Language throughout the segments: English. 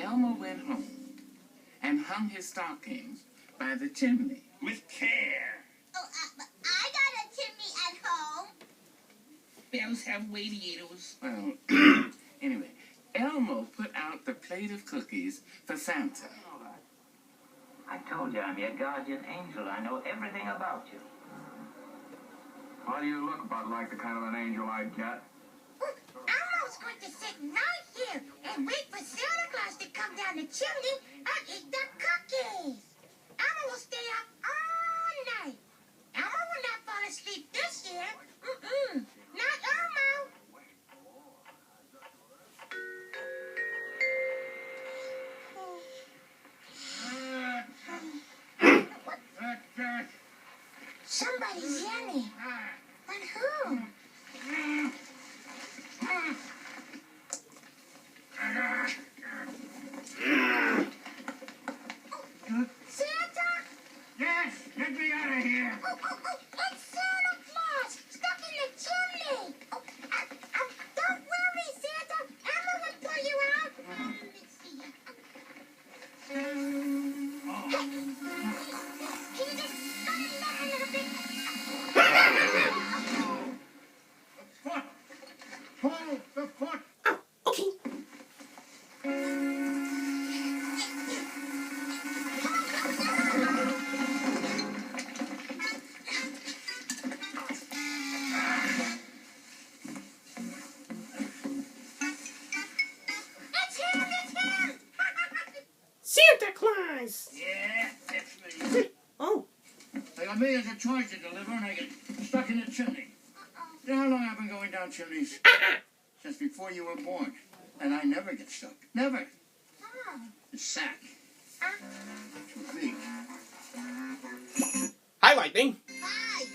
Elmo went home and hung his stockings by the chimney. With care. Oh, I got a chimney at home. Bells have radiators. Well, anyway, Elmo put out the plate of cookies for Santa. I told you I'm your guardian angel. I know everything about you. Why do you look about like the kind of an angel I'd get? Elmo's going to sit right here and wait for Santa Claus to come down the chimney and eat the cookies. Elmo will stay up all night. Elmo will not fall asleep this year. Not Elmo. Somebody's yelling. But who? Santa? Yes, get me out of here. It's Santa Claus stuck in the chimney. Don't worry, Santa. Elmo will pull you out. Let's see. Can you just cut it back a little bit? Foot! Pull the foot! Okay. It's him! Santa Claus! Yeah, that's me. Oh, They got me as a toy to deliver and I get stuck in the chimney. You know how long I've been going down chimneys? Since before you were born. And I never get stuck. Never. The sack. Too big. hi, Lightning. Hi!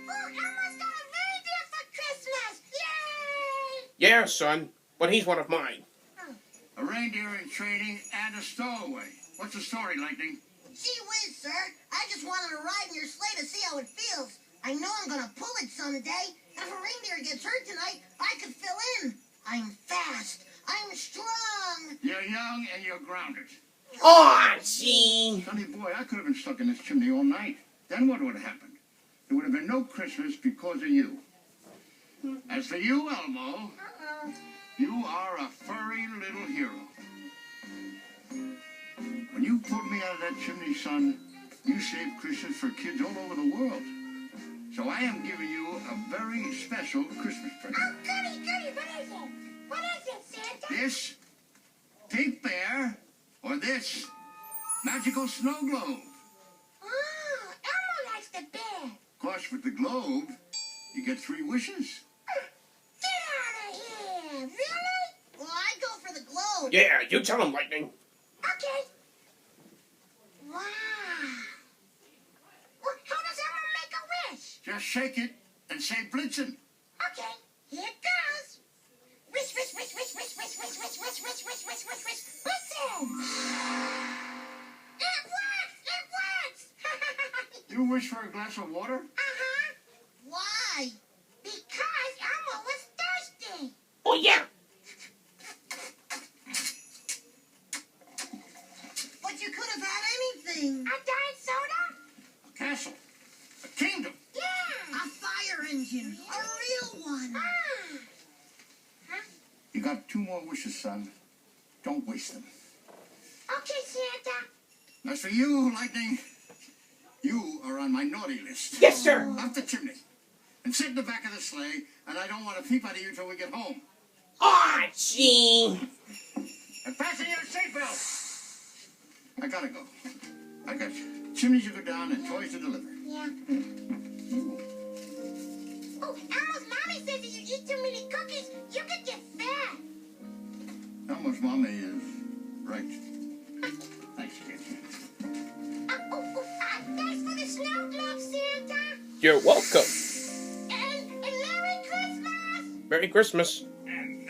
Oh, Elmo's got a reindeer for Christmas! Yay! Yeah, son, but he's one of mine. A reindeer in training and a stowaway. What's the story, Lightning? Gee whiz, sir. I just wanted to ride in your sleigh to see how it feels. I know I'm gonna pull it someday. And if a reindeer gets hurt tonight, I could fill in. I'm fast. I'm strong. You're young and you're grounded. Aw, gee. Sonny boy, I could have been stuck in this chimney all night. Then what would have happened? There would have been no Christmas because of you. As for you, Elmo, you are a furry little hero. When you pulled me out of that chimney, son, you saved Christmas for kids all over the world. So I am giving you a very special Christmas present. Oh, goody, what is it? What is it, Santa? This pink bear or this magical snow globe. Oh, Elmo likes the bear. Of course, with the globe, you get 3 wishes. Get out of here. Really? Well, I go for the globe. Yeah, you tell him, Lightning. Okay. Wow. Well, how does Elmo make a wish? Just shake it and say Blitzen. Okay, here it goes. Wish, wish, wish, wish, wish, wish, wish, wish, wish, wish, wish, wish, wish, wish, listen. It works! It works! You wish for a glass of water? Uh-huh. Why? Because Elmo was thirsty. Oh, yeah. But you could have had anything. A diet soda? A castle. A kingdom. Yeah. A fire engine. A real one. You got 2 more wishes, son. Don't waste them. Okay, Santa. As for you, Lightning, you are on my naughty list. Yes, sir. Up the chimney. And sit in the back of the sleigh, and I don't want to peep at you till we get home. Aw, gee. And fasten your seatbelt. I gotta go. I got chimneys to go down and toys to deliver. Yeah. Oh, Elmo's mommy says if you eat too many cookies, you could get fat. Elmo's mommy is right. Thanks, kid. Thanks for the snow glove, Santa. You're welcome. And Merry Christmas. Merry Christmas.